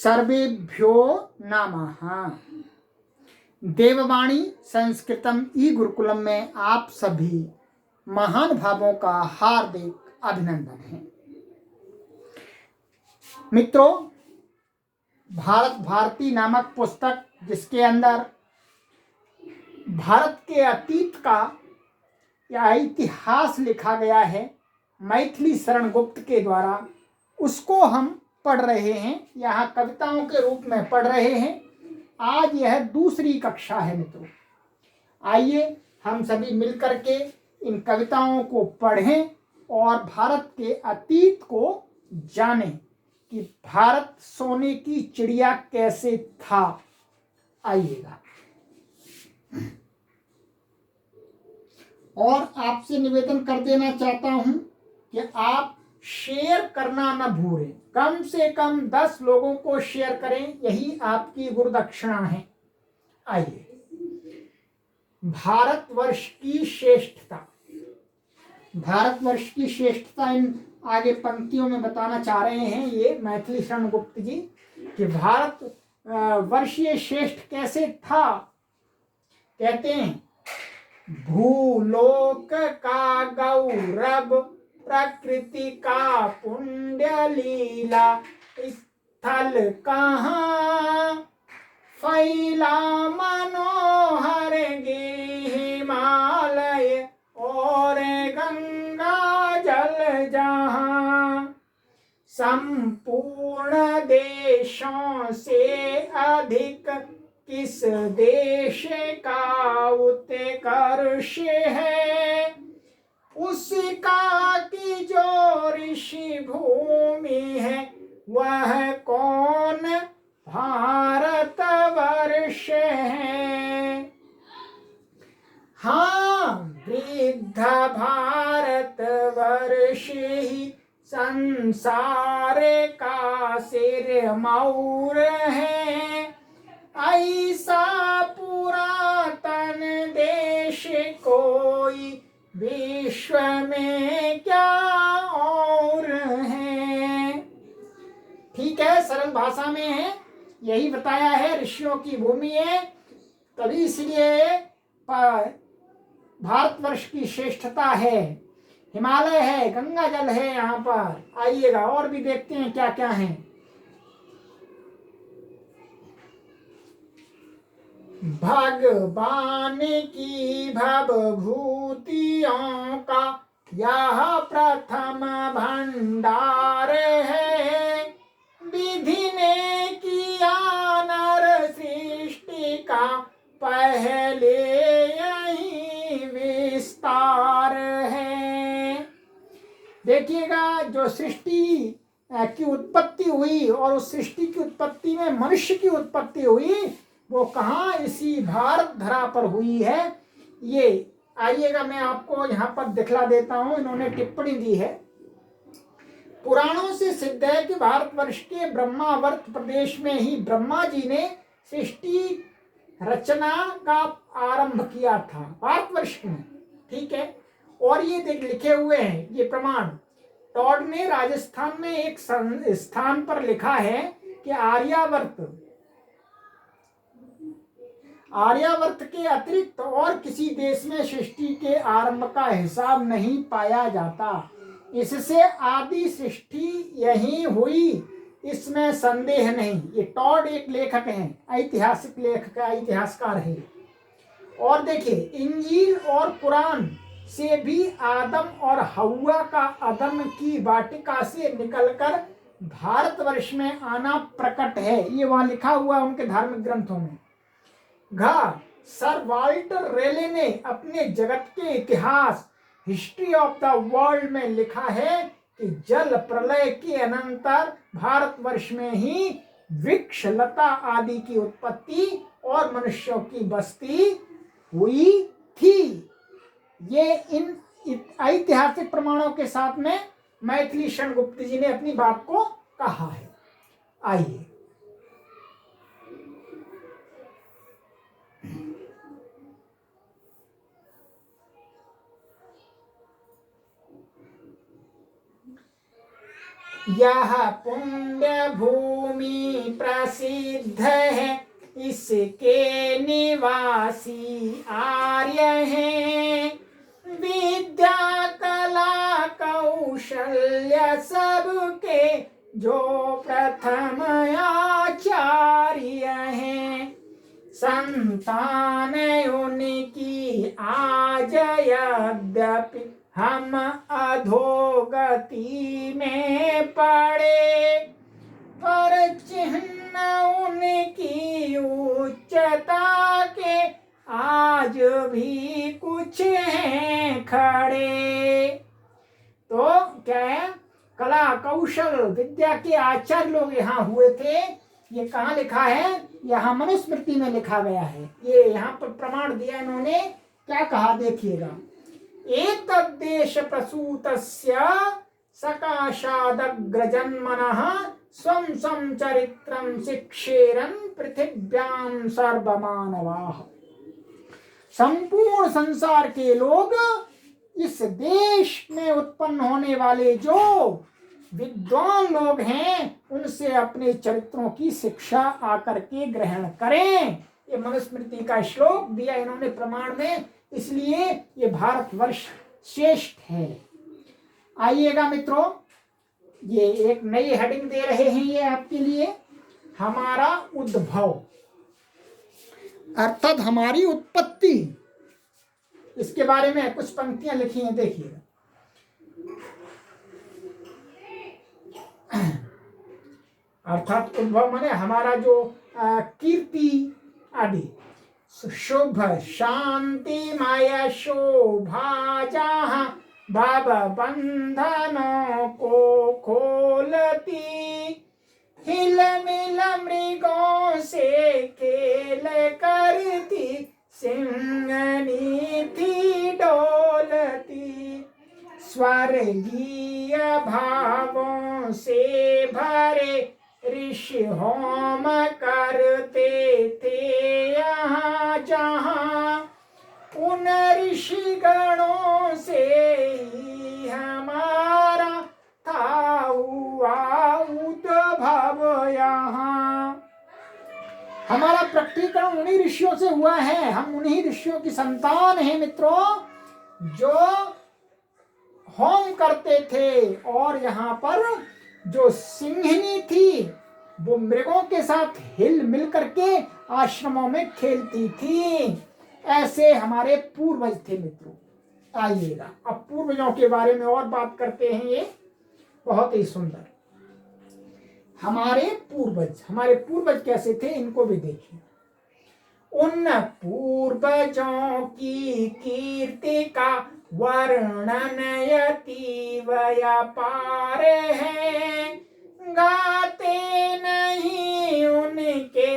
सर्वेभ्यो नमः। देववाणी संस्कृतम ई गुरुकुलम में आप सभी महान भावों का हार्दिक अभिनंदन है। मित्रों, भारत भारती नामक पुस्तक, जिसके अंदर भारत के अतीत का या इतिहास लिखा गया है मैथिली शरण गुप्त के द्वारा, उसको हम पढ़ रहे हैं। यहाँ कविताओं के रूप में पढ़ रहे हैं। आज यह दूसरी कक्षा है मित्रों। आइए हम सभी मिलकर के इन कविताओं को पढ़ें और भारत के अतीत को जानें कि भारत सोने की चिड़िया कैसे था। आइएगा। और आपसे निवेदन कर देना चाहता हूं कि आप शेयर करना न भूलें। कम से कम 10 लोगों को शेयर करें, यही आपकी गुरुदक्षिणा है। आइए, भारतवर्ष की श्रेष्ठता। भारतवर्ष की श्रेष्ठता इन आगे पंक्तियों में बताना चाह रहे हैं ये मैथिली शरण गुप्त जी कि भारत वर्षीय श्रेष्ठ कैसे था। कहते हैं, भूलोक का गौरव, प्रकृति का पुण्य लीला, स्थल कहाँ फैला मनोहर हिमालय और गंगा जल जहाँ, संपूर्ण देशों से अधिक किस देश का उत्कर्ष है, उसका की जो ऋषि भूमि है वह कौन भारत वर्ष है। हाँ, वृद्ध भारत वर्ष ही संसार का सिर मौर है, ऐसा पुरातन देश कोई विश्व में क्या और है। ठीक है, सरल भाषा में है, यही बताया है। ऋषियों की भूमि है, तभी इसलिए भारतवर्ष की श्रेष्ठता है। हिमालय है, गंगा जल है यहाँ पर। आइएगा और भी देखते हैं क्या क्या है। भगवान की भवभूतियों का यह प्रथम भंडार है, विधि ने किया नर सृष्टि का पहले यही विस्तार है। देखिएगा, जो सृष्टि की उत्पत्ति हुई और उस सृष्टि की उत्पत्ति में मनुष्य की उत्पत्ति हुई, वो कहाँ, इसी भारत धरा पर हुई है। ये आइएगा, मैं आपको यहाँ पर दिखला देता हूँ। इन्होंने टिप्पणी दी है। पुराणों से सिद्ध है कि भारतवर्ष के ब्रह्मावर्त प्रदेश में ही ब्रह्मा जी ने सृष्टि रचना का आरंभ किया था, भारतवर्ष में। ठीक है, और ये देख लिखे हुए हैं ये प्रमाण। टॉड ने राजस्थान में एक स्थान पर लिखा है कि आर्यावर्त के अतिरिक्त और किसी देश में सृष्टि के आरंभ का हिसाब नहीं पाया जाता, इससे आदि सृष्टि यही हुई, इसमें संदेह नहीं। ये टॉड एक लेखक हैं, ऐतिहासिक लेखक, इतिहासकार है। और देखिए, इंजील और कुरान से भी आदम और हव्वा का अदम की वाटिका से निकलकर भारतवर्ष में आना प्रकट है। ये वहां लिखा हुआ है उनके धार्मिक ग्रंथों में। सर वाल्टर रेले ने अपने जगत के इतिहास, हिस्ट्री ऑफ द वर्ल्ड में लिखा है कि जल प्रलय के अनंतर भारतवर्ष में ही वृक्ष लता आदि की उत्पत्ति और मनुष्यों की बस्ती हुई थी। ये इन ऐतिहासिक प्रमाणों के साथ में मैथिली शरण गुप्त जी ने अपनी बात को कहा है। आइए, यह पुण्य भूमि प्रसिद्ध है, इसके निवासी आर्य हैं। विद्या कला कौशल्य सबके जो प्रथम आचार्य हैं। संतान उनकी आज यद्यपि हम अधोगति में पड़े, पर चिन्ह उनकी उच्चता के आज भी कुछ हैं खड़े। तो क्या है, कला कौशल विद्या के आचार्य लोग यहाँ हुए थे। ये कहाँ लिखा है? यहाँ मनुस्मृति में लिखा गया है। ये यहाँ पर प्रमाण दिया इन्होंने। क्या कहा देखिएगा, एतद्देश प्रसूतस्य सकाशादग्रजन्मनः स्वं स्वं चरित्रं शिक्षेरन् पृथिव्यां सर्वमानवाः। संपूर्ण संसार के लोग इस देश में उत्पन्न होने वाले जो विद्वान लोग हैं, उनसे अपने चरित्रों की शिक्षा आकर के ग्रहण करें। ये मनुस्मृति का श्लोक दिया इन्होंने प्रमाण में, इसलिए ये भारतवर्ष श्रेष्ठ है। आइएगा मित्रों, ये एक नई हेडिंग दे रहे हैं ये आपके लिए, हमारा उद्भव अर्थात हमारी उत्पत्ति। इसके बारे में कुछ पंक्तियां लिखी हैं, देखिएगा। अर्थात उद्भव माने हमारा जो कीर्ति आदि। शुभ शांतिमय शोभा जहाँ भव बंधनों को खोलती, हिल मिल मृगों से खेल करती, सिंहनी थी डोलती, स्वर्गीय भावों से भरे ऋषि होम करते थे यहाँ जहाँ, उन ऋषि गणों से ही हमारा था हुआ उद्भव यहाँ। हमारा प्रकटीकरण उन्हीं ऋषियों से हुआ है, हम उन्हीं ऋषियों की संतान हैं मित्रों, जो होम करते थे। और यहाँ पर जो सिंहिनी थी वो मृगों के साथ हिल मिल करके आश्रमों में खेलती थी। ऐसे हमारे पूर्वज थे मित्रों। आइएगा अब पूर्वजों के बारे में और बात करते हैं। ये बहुत ही सुंदर हमारे पूर्वज कैसे थे, इनको भी देखिए। उन पूर्वजों की कीर्ति का वर्णन अतीव अपार है, गाते नहीं उनके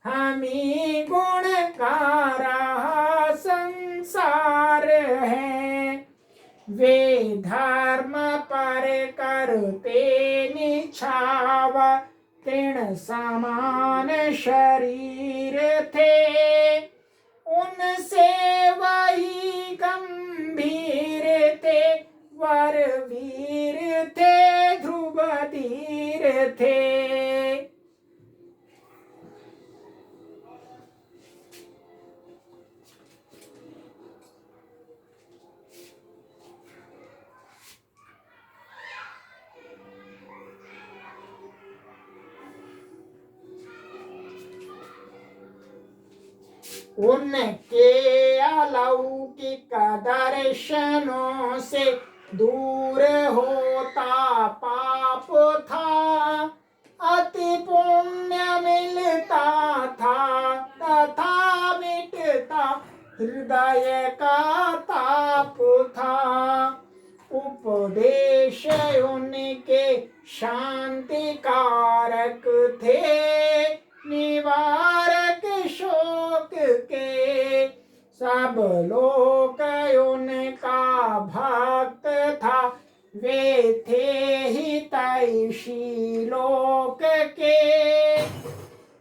हमी गुण का रहा संसार है। वे धर्म पर करते निछाव, तृण समान शरीर थे, उनसे वही गंभीर थे, वर वीर थे, ध्रुव धीर थे। उनके अलौकिक दर्शनों से दूर होता पाप था, अति पुण्य मिलता था, तथा मिटता हृदय का ताप था। उपदेश उनके शांति कारक थे, निवारक शोक के, सब लोक उनका भक्त था, वे थे हितैषी लोक के।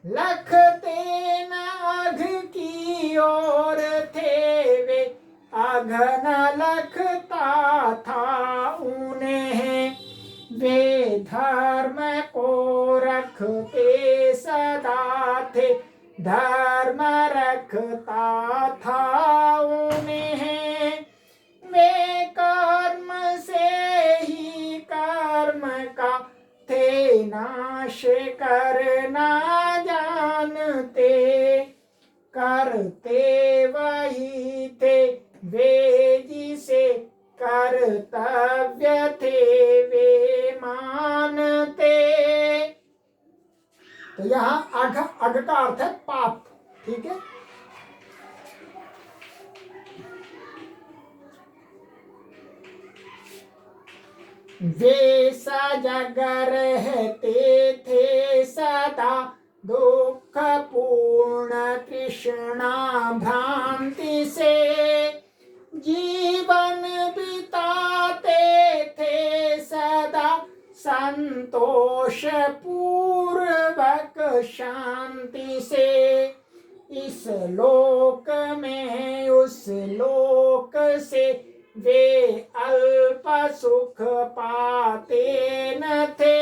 लखते न अघ की ओर थे वे, अघ न लखता था उन्हें, वे धर्म को रखते सदा थे, धर्म रखता था उन्हें। वे कर्म से ही कर्म का थे नाश करना जानते, करते वही थे वे जिसे कर्तव्य थे वे मानते। तो यहाँ अघ का अर्थ है पाप, ठीक है। वे सजग रहते थे सदा दुख पूर्ण तृष्णा भ्रांति से, जीवन बिताते थे सदा संतोष पूर्वक शांति से। इस लोक में उस लोक से वे अल्प सुख पाते न थे,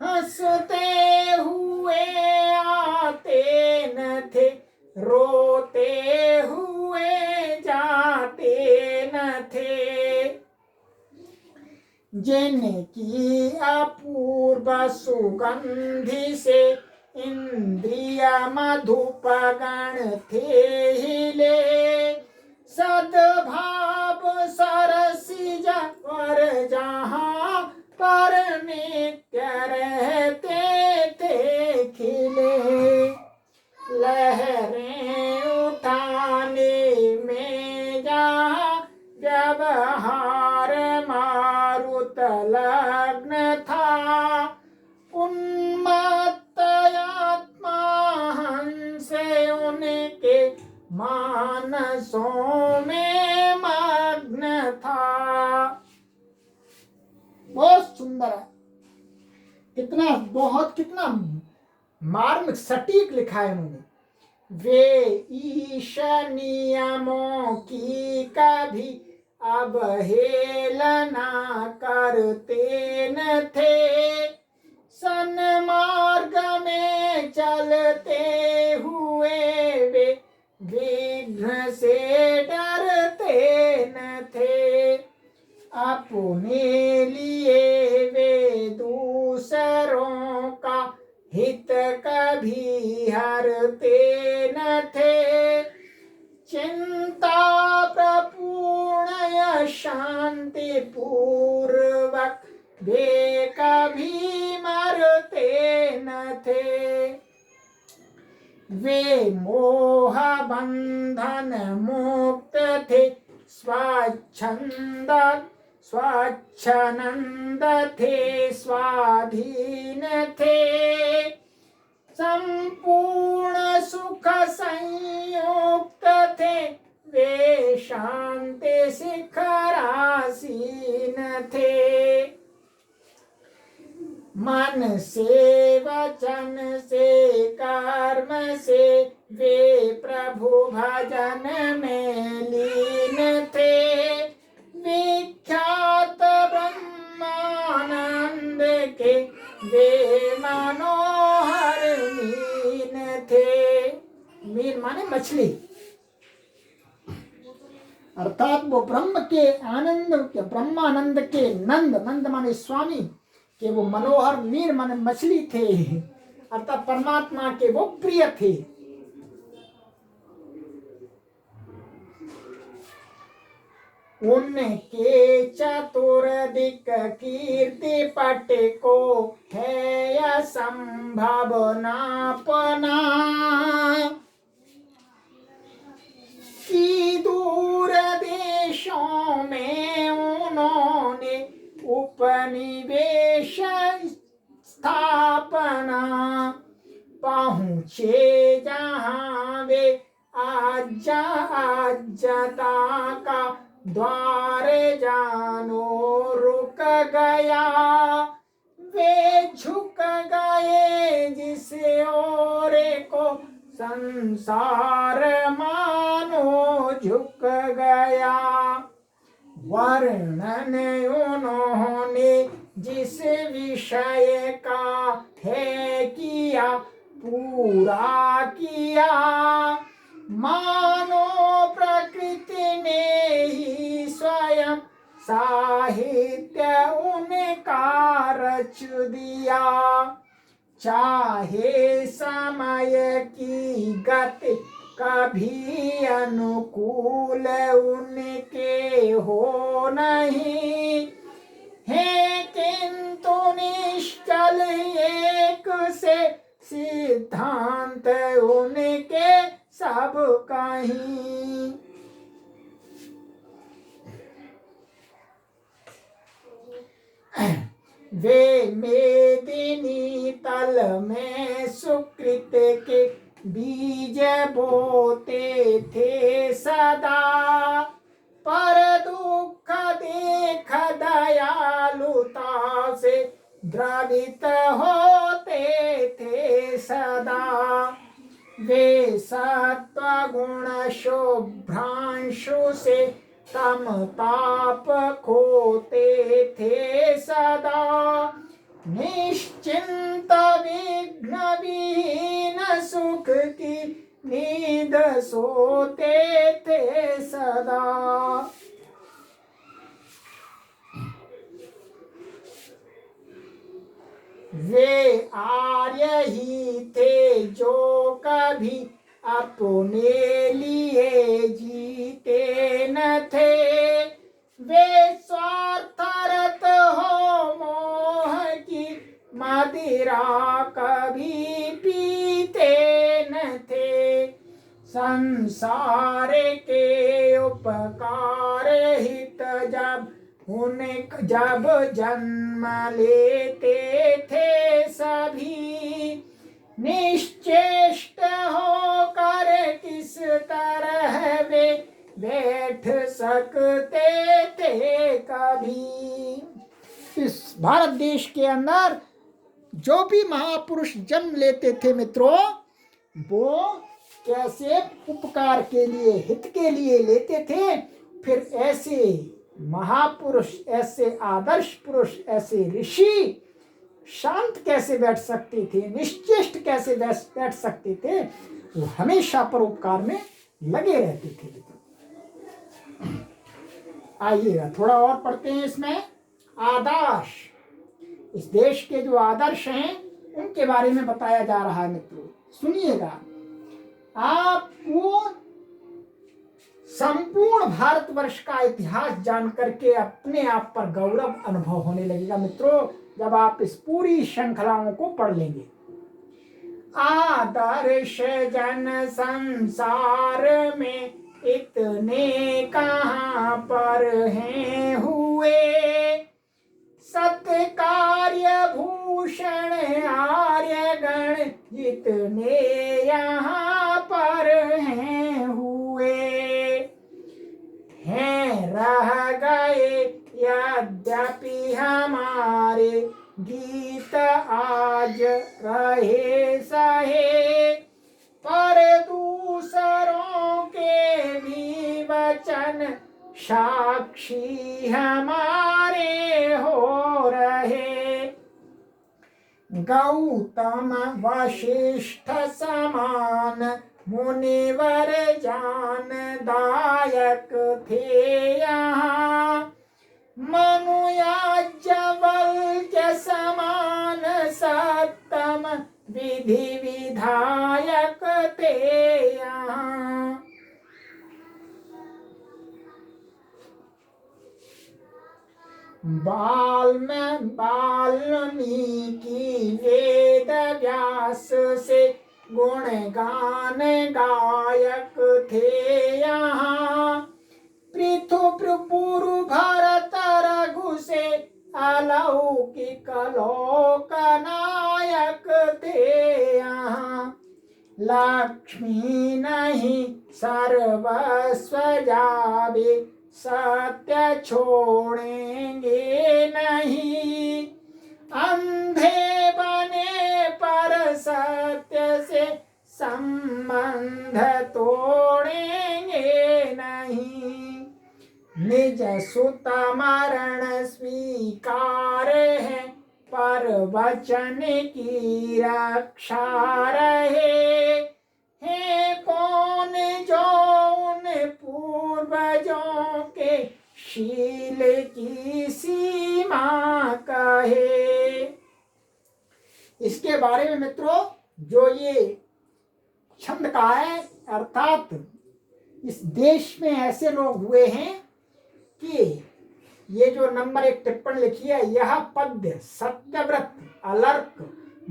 हंसते हुए आते न थे, रोते हुए जाते न थे। जिनकी अपूर्व सुगंधि से इंद्रिय मधुपगण थे हिले, सद्भाव सरसिज पर जहाँ पर नित्य रहते थे खिले। लहरें उठाने में जहाँ व्यवहार मारुत लग्न था, उन्मत्त आत्मा हंस उनके मानसों में मग्न था। बहुत सुंदर है, कितना मार्मिक सटीक लिखा है उन्होंने। वे ईश नियमों की कभी अवहेलना करते न थे, सन्मार्ग में चलते हुए वे विघ्न से डरते न थे। अपने लिए वे दूसरों का हित कभी हरते न थे, चिंता प्रपूर्ण शांति पूर्वक वे कभी मरते न थे। वे मोह बंधन मुक्त थे, स्वच्छनंद थे, स्वाधीन थे, संपूर्ण सुख संयुक्त थे, वे शांति शिखरासीन थे। मन से वचन से कर्म से वे प्रभु भजन में लीन थे, विख्यात ब्रह्मानंद के वे मनोहर मीन थे। मीन माने मछली, अर्थात वो ब्रह्म के आनंद के ब्रह्मानंद के नंद माने स्वामी के वो मनोहर मीन माने मछली थे, अर्थात परमात्मा के वो प्रिय थे। उनके चतुर्दिक कीर्ति पट को है असंभव नापना, कि दूर देशों में उन्होंने उपनिवेश स्थापना, पहुँचे जहाँ वे आज्ञता का द्वार जानो रुक गया, वे झुक गए जिस ओर को संसार मानो झुक गया। वर्णन उन्होंने जिस विषय का है किया पूरा किया, मानो प्रकृति ने ही स्वयं साहित्य उनका रच दिया। चाहे समय की गति कभी अनुकूल उनके हो नहीं है, किंतु निश्चल एक से सिद्धांत उनके सब कहीं। वे मेदिनी तल में सुकृत के बीज बोते थे सदा, पर दुख देख दयालुता से द्रवित होते थे सदा। वे सत्वगुण शुभ्रांशु से तम ताप खोते थे सदा, निश्चिंत विघ्न विहीन सुख की नींद सोते थे सदा। वे आर्य ही थे जो कभी अपने लिए जीते न थे, वे स्वार्थरत हो मोह की मदिरा कभी पीते न थे। संसार के उपकार हित जब जन्म लेते थे सभी, निश्चेष्ट होकर किस तरह वे बैठ सकते थे कभी। इस भारत देश के अंदर जो भी महापुरुष जन्म लेते थे मित्रों, वो कैसे उपकार के लिए हित के लिए लेते थे, फिर ऐसे महापुरुष, ऐसे आदर्श पुरुष, ऐसे ऋषि शांत कैसे बैठ सकते थे, निश्चेष्ट कैसे बैठ सकते थे, वो हमेशा परोपकार में लगे रहते थे। आइएगा थोड़ा और पढ़ते हैं इसमें। आदर्श, इस देश के जो आदर्श हैं उनके बारे में बताया जा रहा है मित्रों, सुनिएगा। आपको संपूर्ण भारतवर्ष का इतिहास जान करके अपने आप पर गौरव अनुभव होने लगेगा मित्रों, जब आप इस पूरी श्रृंखलाओं को पढ़ लेंगे। आदर्श जन संसार में इतने कहाँ पर हैं हुए, सत्कार्य भूषण आर्यगण जितने यहाँ पर हैं हुए, हैं रह गए यद्यपि हमारे गीत आज रहे सहे, पर दूसरों के भी वचन साक्षी हमारे हो रहे। गौतम वशिष्ठ समान मुनिवर जान दायक थे यहाँ, मनु याज्ञवल्क्य समान सत्तम विधि विधायक थे यहाँ। वाल्मीकि वेद व्यास से गुणगान गायक थे यहाँ, पृथु भरत रघु से अलौकिक लोक नायक थे यहाँ। लक्ष्मी नहीं सर्वस्व जावे सत्य छोड़ेंगे नहीं, अंधे बने पर सत्य से संबंध तोड़ेंगे नहीं। निज सुत मरण स्वीकार है पर वचन की रक्षा रहे। है कौन जो उन पूर्वजों के शील की सीमा कहे। इसके बारे में मित्रों जो ये छंद का है, अर्थात इस देश में ऐसे लोग हुए हैं कि ये जो नंबर 1 टिप्पणी लिखी है, यह पद्य सत्यव्रत, अलर्क,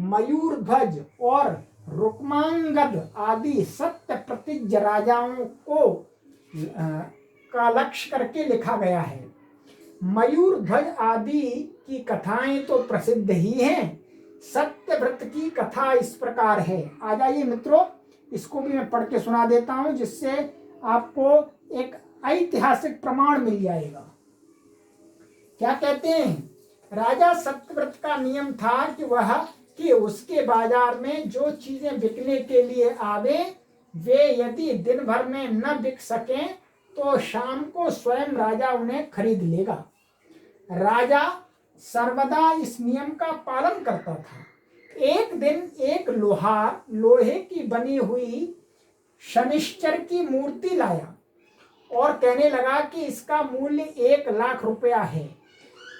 मयूरध्वज और रुक्मांगद आदि सत्य प्रतिज राजाओं को का लक्ष्य करके लिखा गया है। मयूरध्वज आदि की कथाएं तो प्रसिद्ध ही हैं। सत्यव्रत की कथा इस प्रकार है। आ जाइए मित्रों, इसको भी मैं पढ़ के सुना देता हूं, जिससे आपको एक ऐतिहासिक प्रमाण मिल जाएगा। क्या कहते हैं? राजा सत्यव्रत का नियम था कि उसके बाजार में जो चीजें बिकने के लिए आवे, वे यदि दिन भर में न बिक सकें तो शाम को स्वयं राजा उन्हें खरीद लेगा। राजा सर्वदा इस नियम का पालन करता था। एक दिन एक लोहार लोहे की बनी हुई शनिश्चर की मूर्ति लाया और कहने लगा कि इसका मूल्य 1 लाख रुपया है,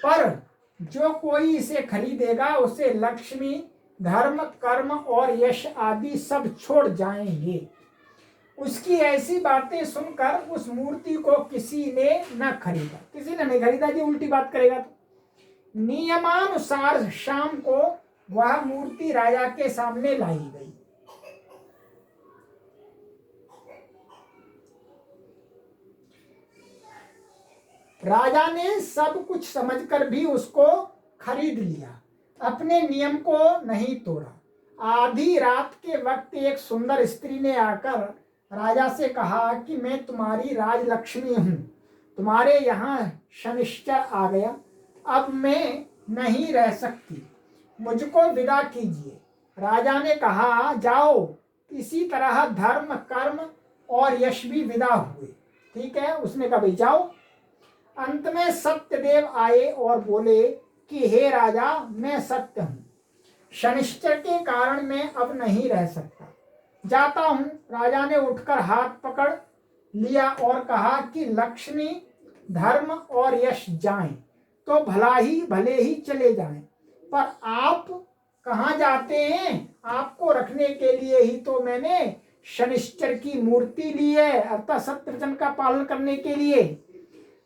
पर जो कोई इसे खरीदेगा उसे लक्ष्मी, धर्म, कर्म और यश आदि सब छोड़ जाएंगे। उसकी ऐसी बातें सुनकर उस मूर्ति को किसी ने न खरीदा। किसी ने नहीं खरीदा जी, उल्टी बात करेगा तो। नियमानुसार शाम को वह मूर्ति राजा के सामने लाई गई। राजा ने सब कुछ समझकर भी उसको खरीद लिया, अपने नियम को नहीं तोड़ा। आधी रात के वक्त एक सुंदर स्त्री ने आकर राजा से कहा कि मैं तुम्हारी राजलक्ष्मी हूँ, तुम्हारे यहाँ शनिश्चर आ गया, अब मैं नहीं रह सकती, मुझको विदा कीजिए। राजा ने कहा जाओ। इसी तरह धर्म, कर्म और यश भी विदा हुए। ठीक है, उसने कहा भाई जाओ। अंत में सत्यदेव आए और बोले कि हे राजा, मैं सत्य हूँ, शनिश्चर के कारण मैं अब नहीं रह सकता, जाता हूँ। राजा ने उठकर हाथ पकड़ लिया और कहा कि लक्ष्मी, धर्म और यश जाएं तो भले ही चले जाएं, पर आप कहाँ जाते हैं? आपको रखने के लिए ही तो मैंने शनिश्चर की मूर्ति ली है, अर्थात सत्य वचन का पालन करने के लिए।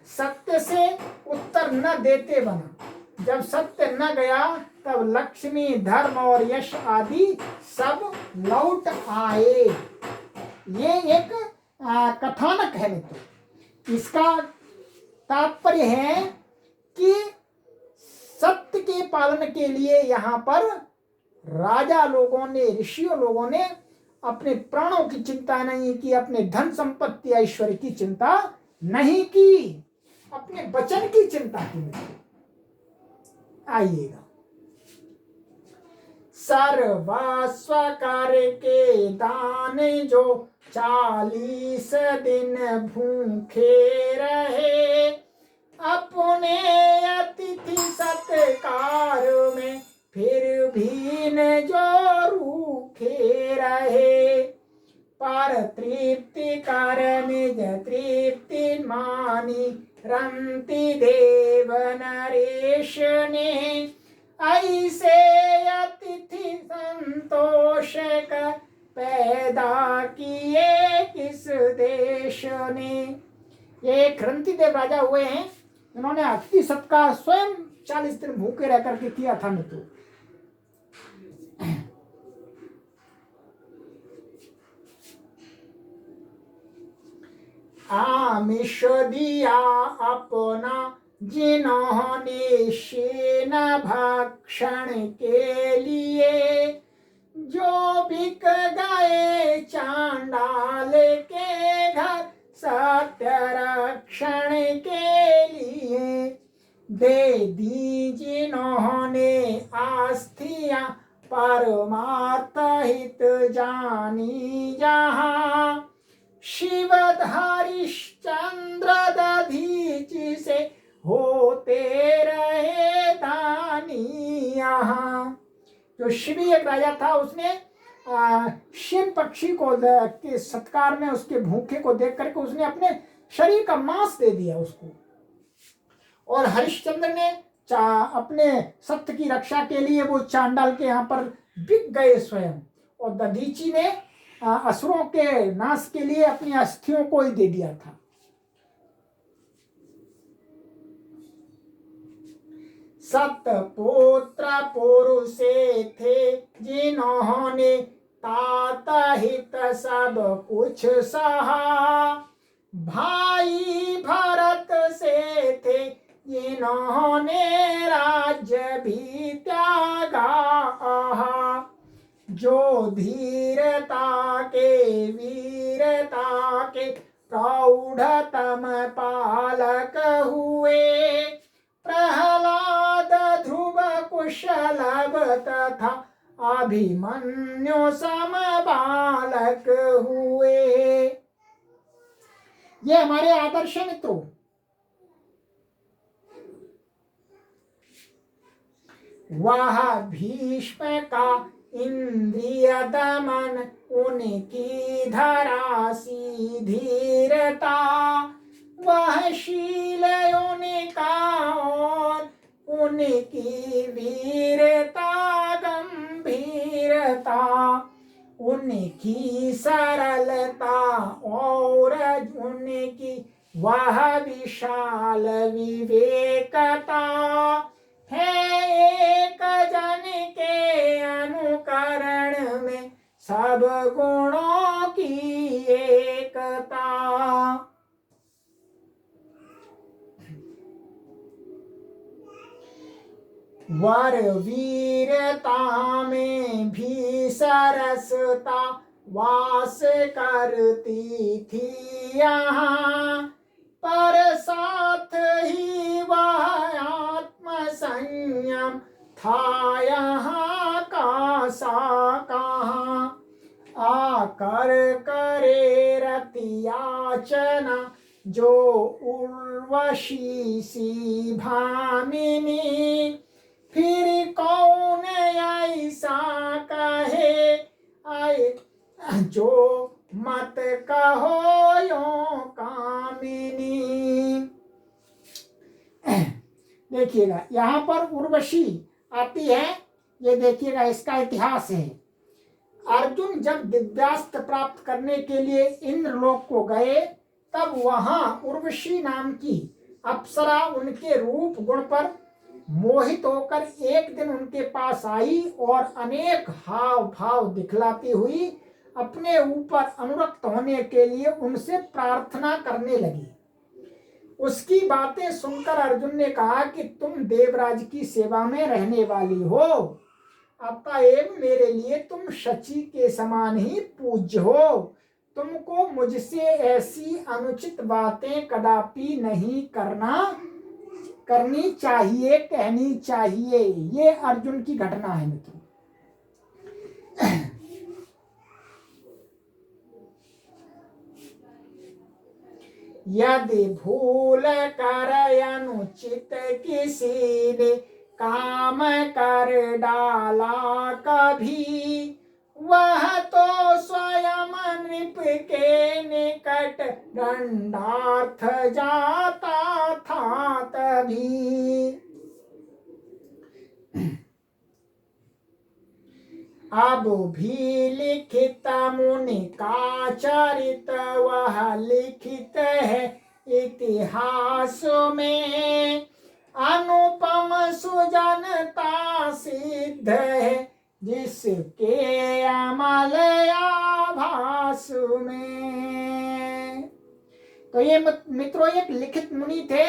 सत्य से उत्तर न देते बना। जब सत्य न गया तब लक्ष्मी, धर्म और यश आदि सब लौट आए। ये एक कथानक है मित्र। इसका तात्पर्य है कि सत्य के पालन के लिए यहाँ पर राजा लोगों ने, ऋषियों लोगों ने अपने प्राणों की चिंता नहीं की, अपने धन संपत्ति ऐश्वर्य की चिंता नहीं की, अपने वचन की चिंता की। आइएगा, सर्वस्व करके दान जो 40 दिन भूखे रहे, अपने अतिथि सत्कार में फिर भी न जो रूखे रहे, पर तृप्ति कर निज तृप्ति मानी रंति देव नरेश ने, ऐसे अतिथि संतोष कर पैदा किए किस देश ने। ये क्रंति देव राजा हुए हैं, इन्होंने अतिथि सत्कार स्वयं 40 दिन भूखे रह करके किया था मित्रों। आमिष दिया अपना जिन्होंने शेन भक्षण के लिए, जो बिक गए चांडाल के घर सत्य रक्षण के लिए, दे दी जिन्होंने आस्थियां परमार्थ हित जानी जहाँ, शिवधारिश्चंद्र दधीचि से होते रहे दानी जो शिवी एक राजा था, उसने शिव पक्षी को के सत्कार में उसके भूखे को देख करके उसने अपने शरीर का मांस दे दिया उसको। और हरिश्चंद्र ने अपने सत्य की रक्षा के लिए वो चांडाल के यहाँ पर बिक गए स्वयं, और दधीची ने असुरों के नाश के लिए अपनी अस्थियों को ही दे दिया था। सतपुत्र पुरुषे थे जिन्होंने तात हित सब कुछ सहा, भाई भरत से थे जिन्होंने राज्य भी त्यागा। जो धीरता के वीरता के प्रौढ़तम पालक हुए, प्रहलाद ध्रुव कुशलभ तथा अभिमन्यु सम बालक हुए। ये हमारे आदर्श मित्रों। वह भीष्म का इंद्रिय दमन, उनकी धरासी धीरता, वह शील उनका और उनकी वीरता गंभीरता, उनकी सरलता और उनकी वह विशाल विवेकता है एक जन के अनुकरण में सब गुणों की एकता। वर वीरता में भी सरसता वास करती थी यहाँ, पर साथ ही वह आत्म संयम था यहाँ का सा कहाँ। आकर करे रतियाचना जो उर्वशी सी भामिनी, फिर कौन ऐसा कहे आए जो मत कहो यो कामिनी। देखिएगा यहाँ पर उर्वशी आती है, ये देखिएगा इसका इतिहास है। अर्जुन जब दिव्यास्त्र प्राप्त करने के लिए इंद्रलोक को गए, तब वहां उर्वशी नाम की अप्सरा उनके रूप गुण पर मोहित होकर एक दिन उनके पास आई और अनेक हाव भाव दिखलाती हुई अपने ऊपर अनुरक्त होने के लिए उनसे प्रार्थना करने लगी। उसकी बातें सुनकर अर्जुन ने कहा कि तुम देवराज की सेवा में रहने वाली हो, अतएव मेरे लिए तुम शची के समान ही पूज्य हो। तुमको मुझसे ऐसी अनुचित बातें कदापि नहीं करनी चाहिए, कहनी चाहिए। ये अर्जुन की घटना है मित्रों। यदि भूल कर अनुचित किसी ने काम कर डाला कभी, वह तो स्वयं नृप के निकट दंडार्थ जाता था तभी। अब भी लिखित मुनि का चरित वह लिखित है इतिहास में, अनुपम सुजनता सिद्ध है जिसके अमल आभास में। तो ये मित्रों एक लिखित मुनि थे,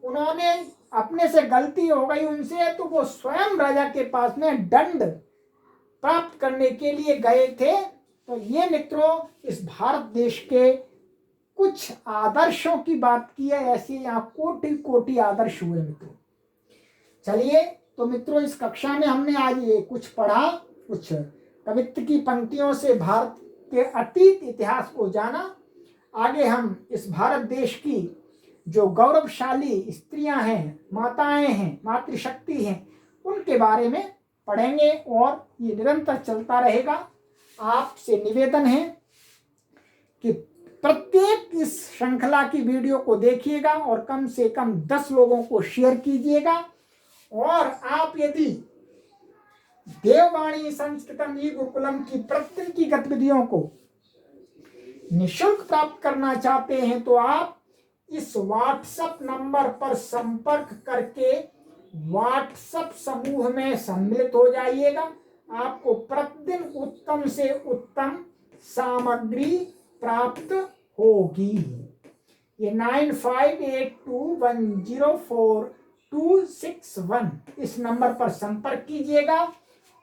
उन्होंने अपने से गलती हो गई उनसे, तो वो स्वयं राजा के पास में दंड प्राप्त करने के लिए गए थे। तो ये मित्रों इस भारत देश के कुछ आदर्शों की बात की है। ऐसे यहाँ कोटि कोटि आदर्श हुए मित्रों। चलिए तो मित्रों इस कक्षा में हमने आज ये कुछ पढ़ा, कुछ कवित्व की पंक्तियों से भारत के अतीत इतिहास को जाना। आगे हम इस भारत देश की जो गौरवशाली स्त्रियां हैं, माताएं हैं, मातृशक्ति हैं, उनके बारे में पढ़ेंगे और ये निरंतर चलता रहेगा। आपसे निवेदन है कि प्रत्येक इस श्रृंखला की वीडियो को देखिएगा और कम से कम 10 लोगों को शेयर कीजिएगा। और आप यदि देववाणी संस्कृतम ई गुरुकुलम की प्रतिदिन की गतिविधियों को निःशुल्क प्राप्त करना चाहते हैं तो आप इस व्हाट्सएप नंबर पर संपर्क करके व्हाट्सएप समूह में सम्मिलित हो जाइएगा। आपको प्रतिदिन उत्तम से उत्तम सामग्री प्राप्त होगी। ये 9582104261 इस नंबर पर संपर्क कीजिएगा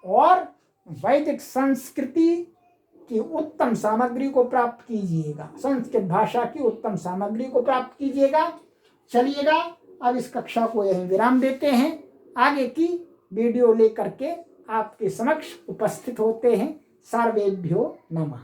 और वैदिक संस्कृति की उत्तम सामग्री को प्राप्त कीजिएगा, संस्कृत भाषा की उत्तम सामग्री को प्राप्त कीजिएगा। चलिएगा, अब इस कक्षा को यहीं विराम देते हैं। आगे की वीडियो लेकर के आपके समक्ष उपस्थित होते हैं। सर्वेभ्यो नमः।